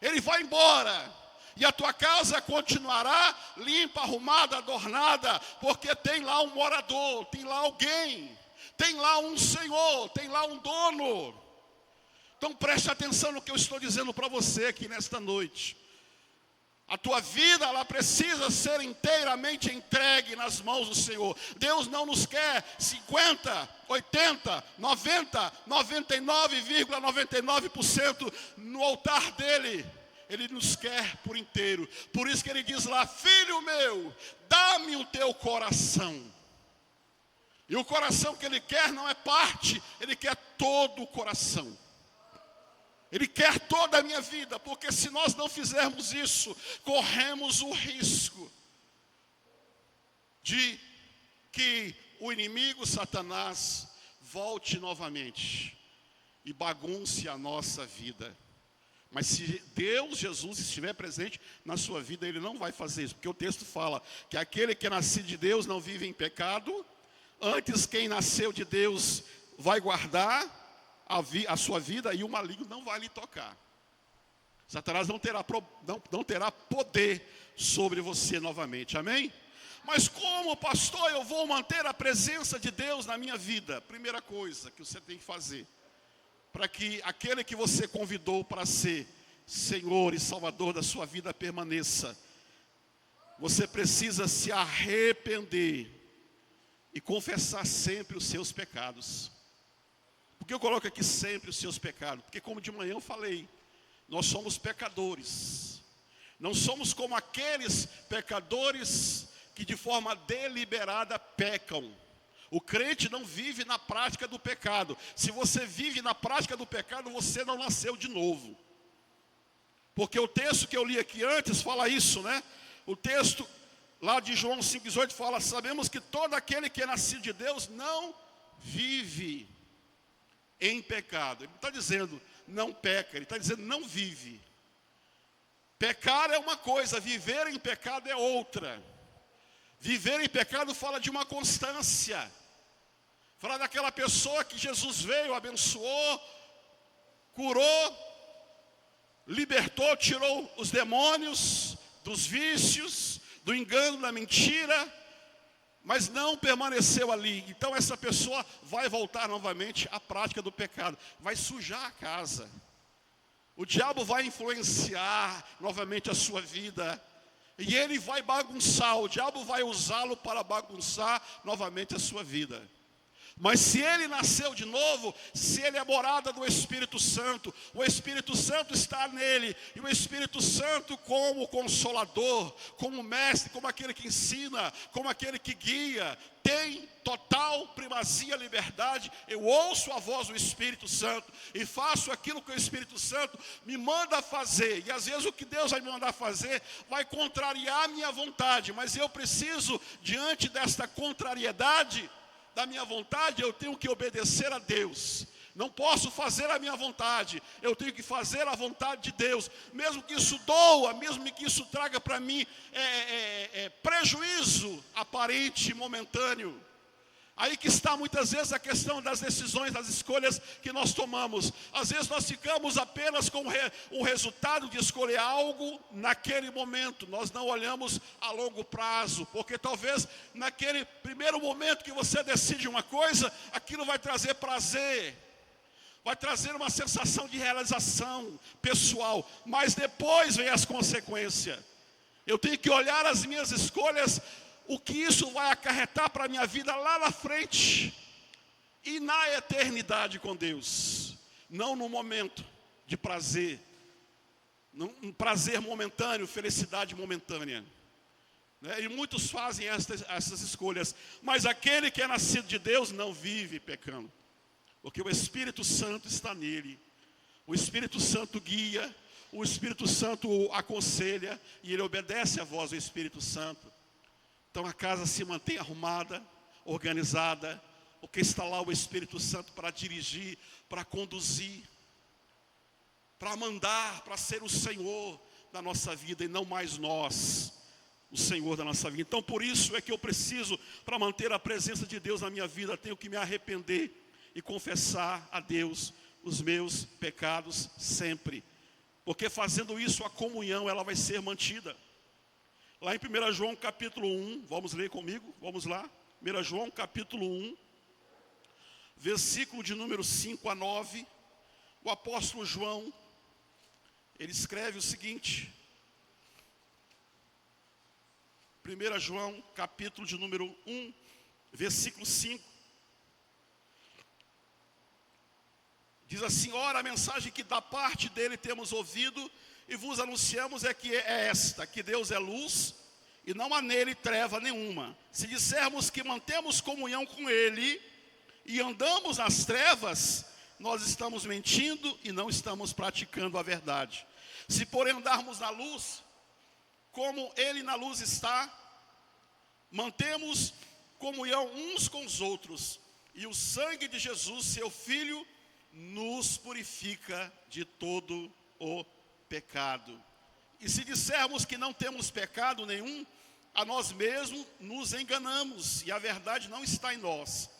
ele vai embora. E a tua casa continuará limpa, arrumada, adornada, porque tem lá um morador, tem lá alguém, tem lá um Senhor, tem lá um dono. Então preste atenção no que eu estou dizendo para você aqui nesta noite. A tua vida, ela precisa ser inteiramente entregue nas mãos do Senhor. Deus não nos quer 50, 80, 90, 99,99% no altar dele. Ele nos quer por inteiro. Por isso que ele diz lá: filho meu, dá-me o teu coração. E o coração que ele quer não é parte, ele quer todo o coração. Ele quer toda a minha vida, porque se nós não fizermos isso, corremos o risco de que o inimigo Satanás volte novamente e bagunce a nossa vida. Mas se Deus, Jesus, estiver presente na sua vida, ele não vai fazer isso. Porque o texto fala que aquele que é nascido de Deus não vive em pecado. Antes, quem nasceu de Deus vai guardar a sua vida e o maligno não vai lhe tocar. Satanás não terá poder sobre você novamente, amém? Mas como, pastor, eu vou manter a presença de Deus na minha vida? Primeira coisa que você tem que fazer, para que aquele que você convidou para ser Senhor e Salvador da sua vida permaneça, você precisa se arrepender e confessar sempre os seus pecados. Por que eu coloco aqui sempre os seus pecados? Porque como de manhã eu falei, nós somos pecadores. Não somos como aqueles pecadores que de forma deliberada pecam. O crente não vive na prática do pecado. Se você vive na prática do pecado, você não nasceu de novo. Porque o texto que eu li aqui antes fala isso, né? O texto lá de João 5,18 fala: sabemos que todo aquele que é nascido de Deus não vive em pecado. Ele não está dizendo não peca, ele está dizendo não vive. Pecar é uma coisa, viver em pecado é outra. Viver em pecado fala de uma constância. Fala daquela pessoa que Jesus veio, abençoou, curou, libertou, tirou os demônios, dos vícios, do engano, da mentira, mas não permaneceu ali. Então essa pessoa vai voltar novamente à prática do pecado, vai sujar a casa. O diabo vai influenciar novamente a sua vida. E ele vai bagunçar, o diabo vai usá-lo para bagunçar novamente a sua vida. Mas se ele nasceu de novo, se ele é morada do Espírito Santo, o Espírito Santo está nele, e o Espírito Santo como consolador, como mestre, como aquele que ensina, como aquele que guia, tem total primazia, liberdade. Eu ouço a voz do Espírito Santo e faço aquilo que o Espírito Santo me manda fazer. E às vezes o que Deus vai me mandar fazer vai contrariar a minha vontade, mas eu preciso, diante desta contrariedade da minha vontade, eu tenho que obedecer a Deus. Não posso fazer a minha vontade, eu tenho que fazer a vontade de Deus. Mesmo que isso doa, mesmo que isso traga para mim prejuízo aparente, momentâneo. Aí que está muitas vezes a questão das decisões, das escolhas que nós tomamos. Às vezes nós ficamos apenas com o resultado de escolher algo naquele momento. Nós não olhamos a longo prazo, porque talvez naquele primeiro momento que você decide uma coisa, aquilo vai trazer prazer, vai trazer uma sensação de realização pessoal, mas depois vem as consequências. Eu tenho que olhar as minhas escolhas, o que isso vai acarretar para a minha vida lá na frente e na eternidade com Deus. Não no momento de prazer, um prazer momentâneo, felicidade momentânea, né? E muitos fazem essas escolhas, mas aquele que é nascido de Deus não vive pecando, porque o Espírito Santo está nele. O Espírito Santo guia, o Espírito Santo o aconselha e ele obedece à voz do Espírito Santo. Então a casa se mantém arrumada, organizada, porque está lá o Espírito Santo para dirigir, para conduzir, para mandar, para ser o Senhor da nossa vida e não mais nós, o Senhor da nossa vida. Então por isso é que eu preciso, para manter a presença de Deus na minha vida, tenho que me arrepender e confessar a Deus os meus pecados sempre. Porque fazendo isso a comunhão ela vai ser mantida. Lá em 1 João capítulo 1, vamos ler comigo? Vamos lá. 1 João capítulo 1, versículo de número 5 a 9. O apóstolo João, ele escreve o seguinte. 1 João capítulo de número 1, versículo 5. Diz assim: ora, a mensagem que da parte dele temos ouvido e vos anunciamos é esta, que Deus é luz e não há nele treva nenhuma. Se dissermos que mantemos comunhão com ele e andamos nas trevas, nós estamos mentindo e não estamos praticando a verdade. Se porém andarmos na luz, como ele na luz está, mantemos comunhão uns com os outros, e o sangue de Jesus, seu Filho, nos purifica de todo o pecado. E se dissermos que não temos pecado nenhum, a nós mesmos nos enganamos e a verdade não está em nós.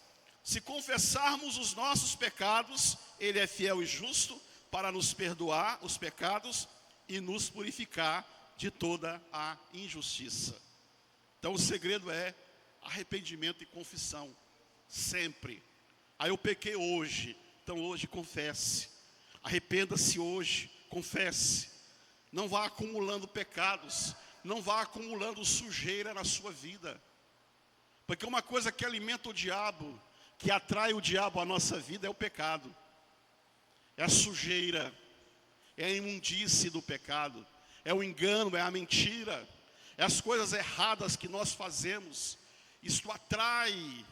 Se confessarmos os nossos pecados, ele é fiel e justo para nos perdoar os pecados e nos purificar de toda a injustiça. Então o segredo é arrependimento e confissão, sempre. Aí eu pequei hoje, então hoje confesse. Arrependa-se hoje, confesse. Não vá acumulando pecados, não vá acumulando sujeira na sua vida. Porque uma coisa que alimenta o diabo, que atrai o diabo à nossa vida é o pecado. É a sujeira, é a imundície do pecado, é o engano, é a mentira, é as coisas erradas que nós fazemos. Isto atrai,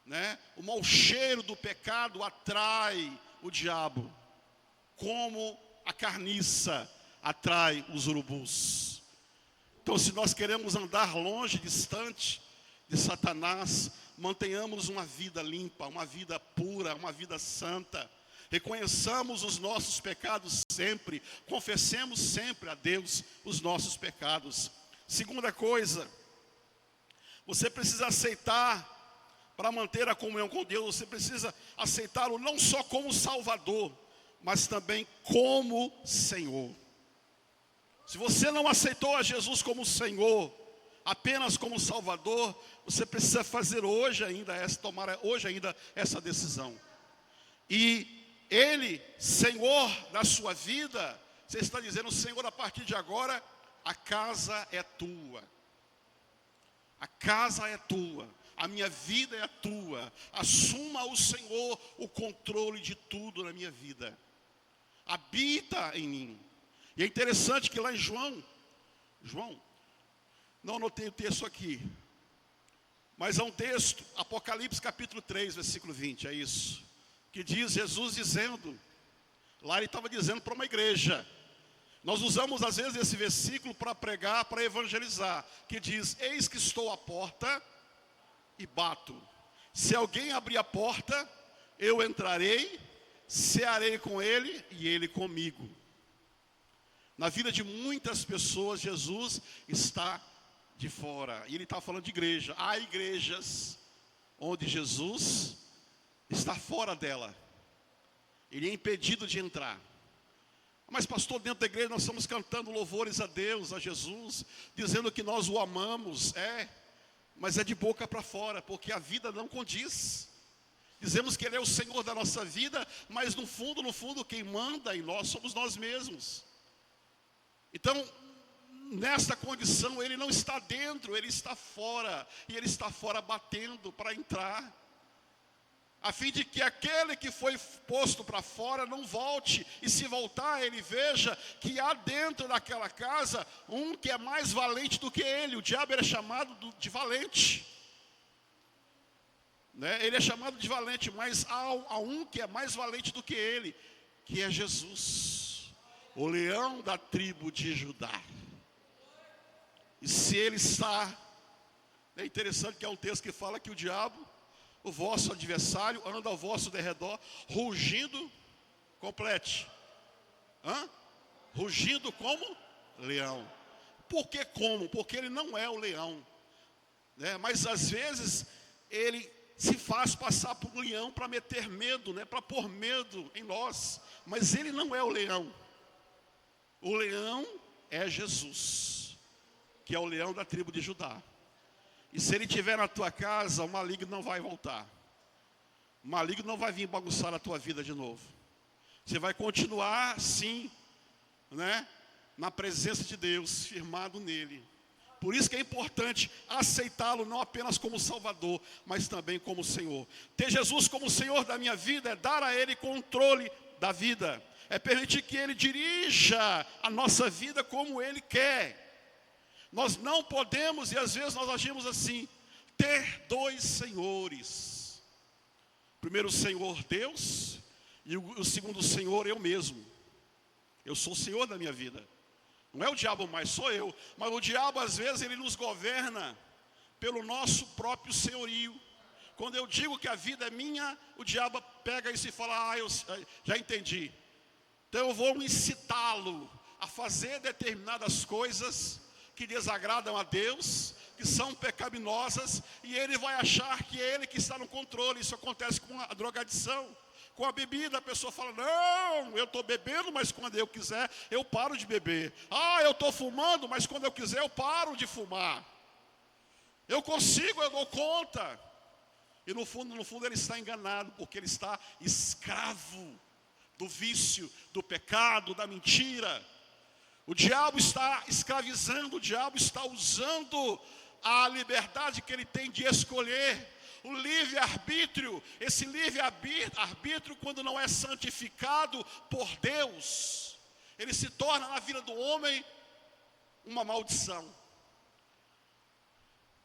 né? O mau cheiro do pecado atrai o diabo, como a carniça atrai os urubus. Então, se nós queremos andar longe, distante de Satanás, mantenhamos uma vida limpa, uma vida pura, uma vida santa. Reconheçamos os nossos pecados sempre, confessemos sempre a Deus os nossos pecados. Segunda coisa, você precisa aceitar, para manter a comunhão com Deus, você precisa aceitá-lo não só como Salvador, mas também como Senhor. Se você não aceitou a Jesus como Senhor, apenas como Salvador, você precisa fazer hoje ainda tomar hoje ainda essa decisão. E Ele, Senhor da sua vida, você está dizendo: Senhor, a partir de agora, a casa é tua. A casa é tua. A minha vida é a tua. Assuma o Senhor o controle de tudo na minha vida. Habita em mim. E é interessante que lá em João, não anotei o texto aqui, mas é um texto, Apocalipse capítulo 3, versículo 20, é isso. Que diz Jesus dizendo, lá ele estava dizendo para uma igreja. Nós usamos às vezes esse versículo para pregar, para evangelizar, que diz: eis que estou à porta e bato. Se alguém abrir a porta, eu entrarei, cearei com ele e ele comigo. Na vida de muitas pessoas, Jesus está de fora. E ele está falando de igreja. Há igrejas onde Jesus está fora dela. Ele é impedido de entrar. Mas pastor, dentro da igreja nós estamos cantando louvores a Deus, a Jesus, dizendo que nós o amamos. Mas é de boca para fora, porque a vida não condiz. Dizemos que Ele é o Senhor da nossa vida, mas no fundo, quem manda em nós somos nós mesmos. Então, nesta condição, Ele não está dentro, Ele está fora. E Ele está fora batendo para entrar, a fim de que aquele que foi posto para fora não volte. E se voltar, ele veja que há dentro daquela casa um que é mais valente do que ele. O diabo era chamado de valente, né? Ele é chamado de valente, mas há um que é mais valente do que ele, que é Jesus, o leão da tribo de Judá. E se ele está... É interessante que é um texto que fala que o diabo, o vosso adversário, anda ao vosso derredor, rugindo, complete. Rugindo como leão. Por que como? Porque ele não é o leão, né? Mas às vezes ele se faz passar por um leão para meter medo, né? Para pôr medo em nós. Mas ele não é o leão. O leão é Jesus, que é o leão da tribo de Judá. E se ele estiver na tua casa, o maligno não vai voltar. O maligno não vai vir bagunçar a tua vida de novo. Você vai continuar, sim, né, na presença de Deus, firmado nele. Por isso que é importante aceitá-lo não apenas como Salvador, mas também como Senhor. Ter Jesus como Senhor da minha vida é dar a Ele controle da vida. É permitir que Ele dirija a nossa vida como Ele quer. Nós não podemos, e às vezes nós agimos assim, ter dois senhores. Primeiro Senhor Deus, e o segundo Senhor eu mesmo. Eu sou o Senhor da minha vida. Não é o diabo mais, sou eu. Mas o diabo às vezes ele nos governa pelo nosso próprio senhorio. Quando eu digo que a vida é minha, o diabo pega isso e fala, eu já entendi. Então eu vou incitá-lo a fazer determinadas coisas que desagradam a Deus, que são pecaminosas, e ele vai achar que é ele que está no controle. Isso acontece com a drogadição, com a bebida. A pessoa fala, não, eu estou bebendo, mas quando eu quiser, eu paro de beber. Eu estou fumando, mas quando eu quiser, eu paro de fumar. Eu consigo, eu dou conta. E no fundo ele está enganado, porque ele está escravo do vício, do pecado, da mentira. O diabo está escravizando, o diabo está usando a liberdade que ele tem de escolher, o livre-arbítrio. Esse livre-arbítrio, quando não é santificado por Deus, ele se torna na vida do homem uma maldição.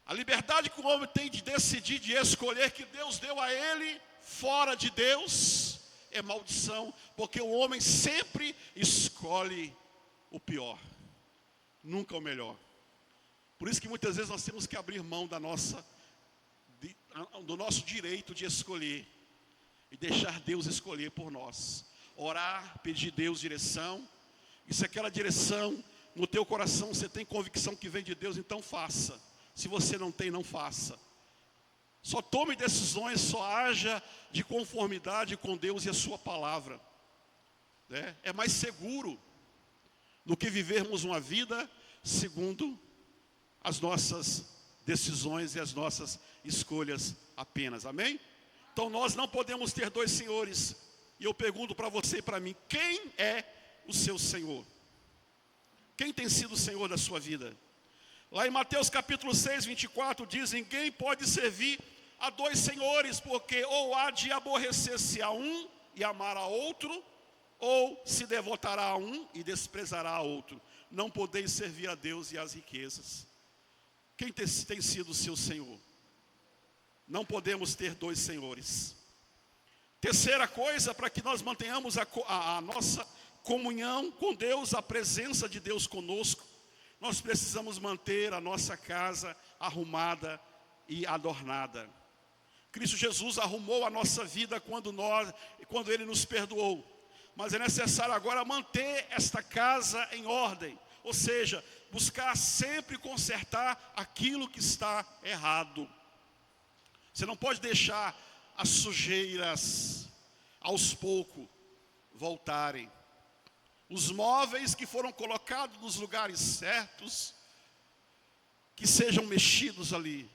A liberdade que o homem tem de decidir, de escolher, que Deus deu a ele, fora de Deus, é maldição, porque o homem sempre escolhe o pior, nunca o melhor. Por isso que muitas vezes nós temos que abrir mão do nosso direito de escolher e deixar Deus escolher por nós. Orar, pedir a Deus direção. E se aquela direção no teu coração você tem convicção que vem de Deus, então faça. Se você não tem, não faça. Só tome decisões, só haja de conformidade com Deus e a sua palavra, né? É mais seguro do que vivermos uma vida segundo as nossas decisões e as nossas escolhas apenas, amém? Então nós não podemos ter dois senhores. E eu pergunto para você e para mim, quem é o seu Senhor? Quem tem sido o Senhor da sua vida? Lá em Mateus capítulo 6, 24 diz, ninguém pode servir a dois senhores, porque ou há de aborrecer-se a um e amar a outro, ou se devotará a um e desprezará a outro. Não podeis servir a Deus e às riquezas. Quem tem sido o seu Senhor? Não podemos ter dois senhores. Terceira coisa, para que nós mantenhamos a nossa comunhão com Deus, a presença de Deus conosco, nós precisamos manter a nossa casa arrumada e adornada. Cristo Jesus arrumou a nossa vida quando Ele nos perdoou. Mas é necessário agora manter esta casa em ordem. Ou seja, buscar sempre consertar aquilo que está errado. Você não pode deixar as sujeiras aos poucos voltarem. Os móveis que foram colocados nos lugares certos, que sejam mexidos ali.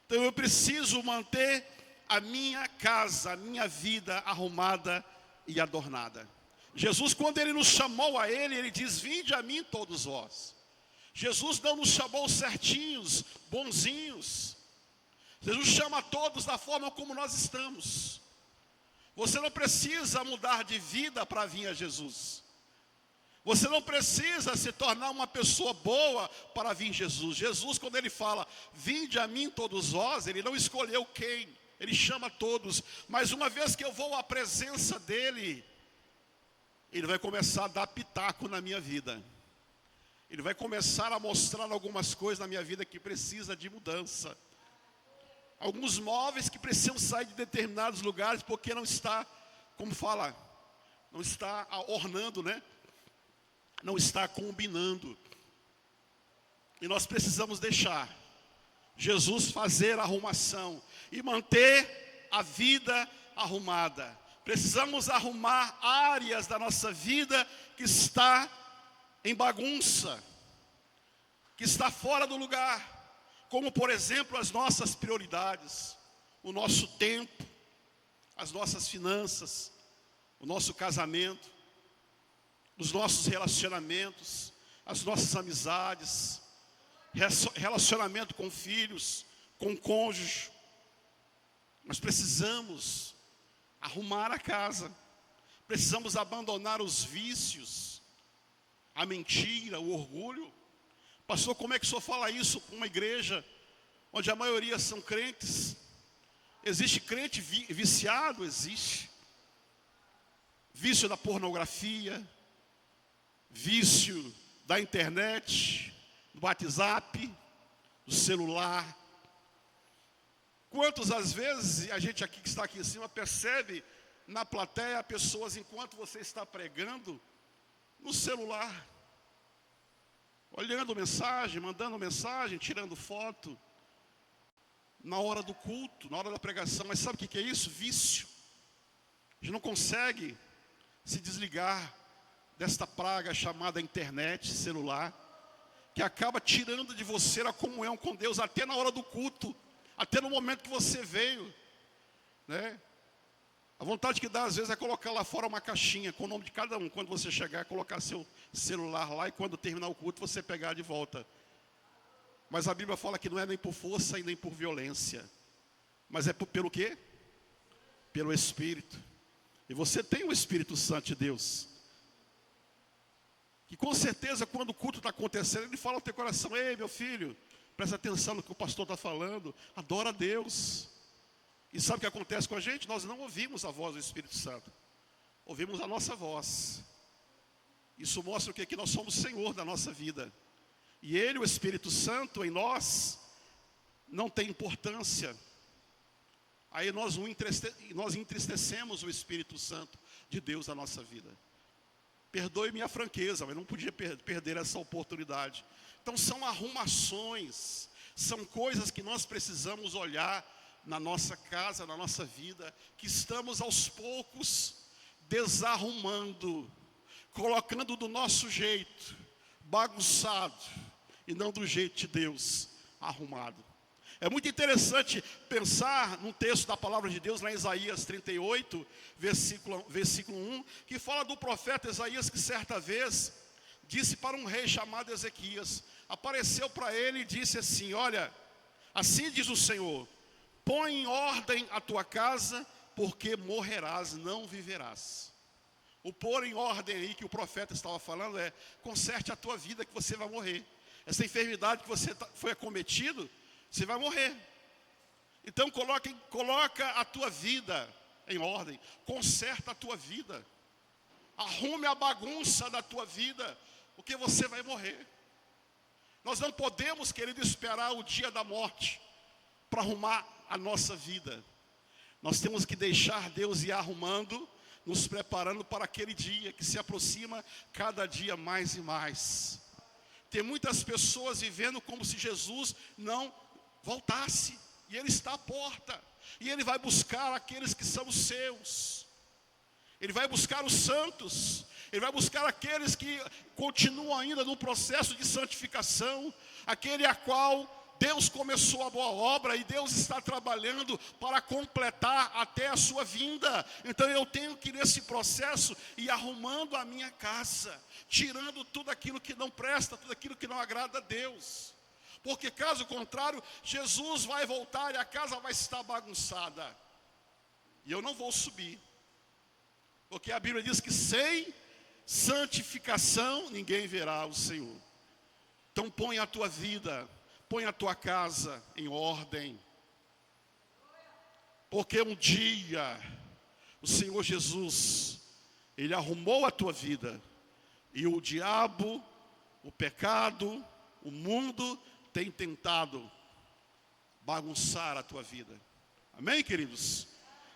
Então eu preciso manter a minha casa, a minha vida arrumada e adornada. Jesus, quando Ele nos chamou a Ele diz: vinde a mim todos vós. Jesus não nos chamou certinhos, bonzinhos. Jesus chama a todos da forma como nós estamos. Você não precisa mudar de vida para vir a Jesus. Você não precisa se tornar uma pessoa boa para vir a Jesus. Jesus, quando Ele fala, vinde a mim todos vós, Ele não escolheu quem. Ele chama todos. Mas uma vez que eu vou à presença dEle, Ele vai começar a dar pitaco na minha vida. Ele vai começar a mostrar algumas coisas na minha vida que precisa de mudança. Alguns móveis que precisam sair de determinados lugares porque não está, como fala, não está ornando, né? Não está combinando. E nós precisamos deixar Jesus fazer a arrumação e manter a vida arrumada. Precisamos arrumar áreas da nossa vida que está em bagunça, que está fora do lugar. Como, por exemplo, as nossas prioridades, o nosso tempo, as nossas finanças, o nosso casamento, os nossos relacionamentos, as nossas amizades, relacionamento com filhos, com cônjuge. Nós precisamos arrumar a casa, precisamos abandonar os vícios, a mentira, o orgulho. Pastor, como é que o senhor fala isso para uma igreja onde a maioria são crentes? Existe crente viciado? Existe. Vício da pornografia, vício da internet, do WhatsApp, do celular. Quantas às vezes a gente aqui que está aqui em cima percebe na plateia pessoas enquanto você está pregando no celular, olhando mensagem, mandando mensagem, tirando foto, na hora do culto, na hora da pregação. Mas sabe o que é isso? Vício. A gente não consegue se desligar desta praga chamada internet, celular, que acaba tirando de você a comunhão com Deus, até na hora do culto, até no momento que você veio, né? A vontade que dá às vezes é colocar lá fora uma caixinha com o nome de cada um. Quando você chegar, colocar seu celular lá e quando terminar o culto você pegar de volta. Mas a Bíblia fala que não é nem por força e nem por violência, mas é pelo quê? Pelo Espírito. E você tem o Espírito Santo de Deus, que com certeza quando o culto está acontecendo, ele fala ao teu coração: ei, meu filho, presta atenção no que o pastor está falando, adora a Deus. E sabe o que acontece com a gente? Nós não ouvimos a voz do Espírito Santo, ouvimos a nossa voz. Isso mostra o quê? Que nós somos Senhor da nossa vida. E Ele, o Espírito Santo em nós, não tem importância. Aí nós entristecemos o Espírito Santo de Deus na nossa vida. Perdoe minha franqueza, mas não podia perder essa oportunidade. Então são arrumações, são coisas que nós precisamos olhar na nossa casa, na nossa vida, que estamos aos poucos desarrumando, colocando do nosso jeito, bagunçado, e não do jeito de Deus, arrumado. É muito interessante pensar num texto da palavra de Deus, lá em Isaías 38, versículo 1, que fala do profeta Isaías, que certa vez disse para um rei chamado Ezequias, apareceu para ele e disse assim: olha, assim diz o Senhor, põe em ordem a tua casa, porque morrerás, não viverás. O pôr em ordem aí que o profeta estava falando é: conserte a tua vida que você vai morrer. Essa enfermidade que você foi acometido, você vai morrer. Então coloca a tua vida em ordem, conserta a tua vida, arrume a bagunça da tua vida, porque você vai morrer. Nós não podemos, querido, esperar o dia da morte para arrumar a nossa vida. Nós temos que deixar Deus ir arrumando, nos preparando para aquele dia que se aproxima cada dia mais e mais. Tem muitas pessoas vivendo como se Jesus não voltasse, e Ele está à porta, e Ele vai buscar aqueles que são os seus. Ele vai buscar os santos, Ele vai buscar aqueles que continuam ainda no processo de santificação, aquele a qual Deus começou a boa obra e Deus está trabalhando para completar até a sua vinda. Então eu tenho que nesse processo ir arrumando a minha casa, tirando tudo aquilo que não presta, tudo aquilo que não agrada a Deus. Porque caso contrário, Jesus vai voltar e a casa vai estar bagunçada. E eu não vou subir. Porque a Bíblia diz que sem santificação ninguém verá o Senhor. Então põe a tua vida, põe a tua casa em ordem. Porque um dia o Senhor Jesus, Ele arrumou a tua vida. E o diabo, o pecado, o mundo tem tentado bagunçar a tua vida. Amém, queridos?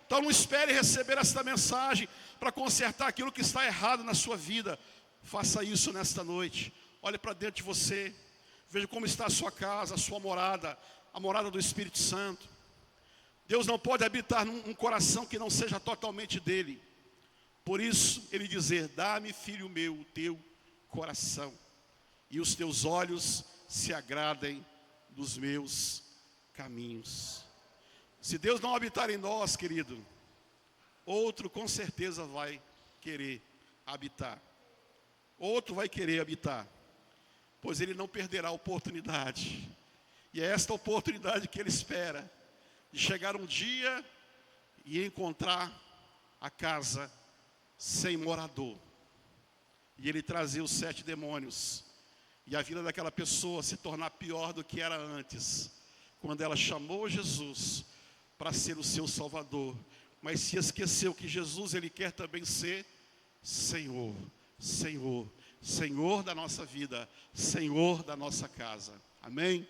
Então não espere receber esta mensagem para consertar aquilo que está errado na sua vida. Faça isso nesta noite. Olhe para dentro de você. Veja como está a sua casa, a sua morada, a morada do Espírito Santo. Deus não pode habitar num coração que não seja totalmente dele. Por isso, Ele dizer, dá-me, filho meu, o teu coração, e os teus olhos se agradem dos meus caminhos. Se Deus não habitar em nós, querido, outro com certeza vai querer habitar. Outro vai querer habitar. Pois ele não perderá a oportunidade. E é esta oportunidade que ele espera, de chegar um dia e encontrar a casa sem morador. E ele trazer os 7 demônios. E a vida daquela pessoa se tornar pior do que era antes. Quando ela chamou Jesus para ser o seu Salvador. Mas se esqueceu que Jesus, Ele quer também ser Senhor. Senhor. Senhor da nossa vida, Senhor da nossa casa. Amém?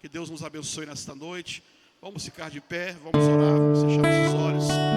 Que Deus nos abençoe nesta noite. Vamos ficar de pé, vamos orar, vamos fechar nossos olhos.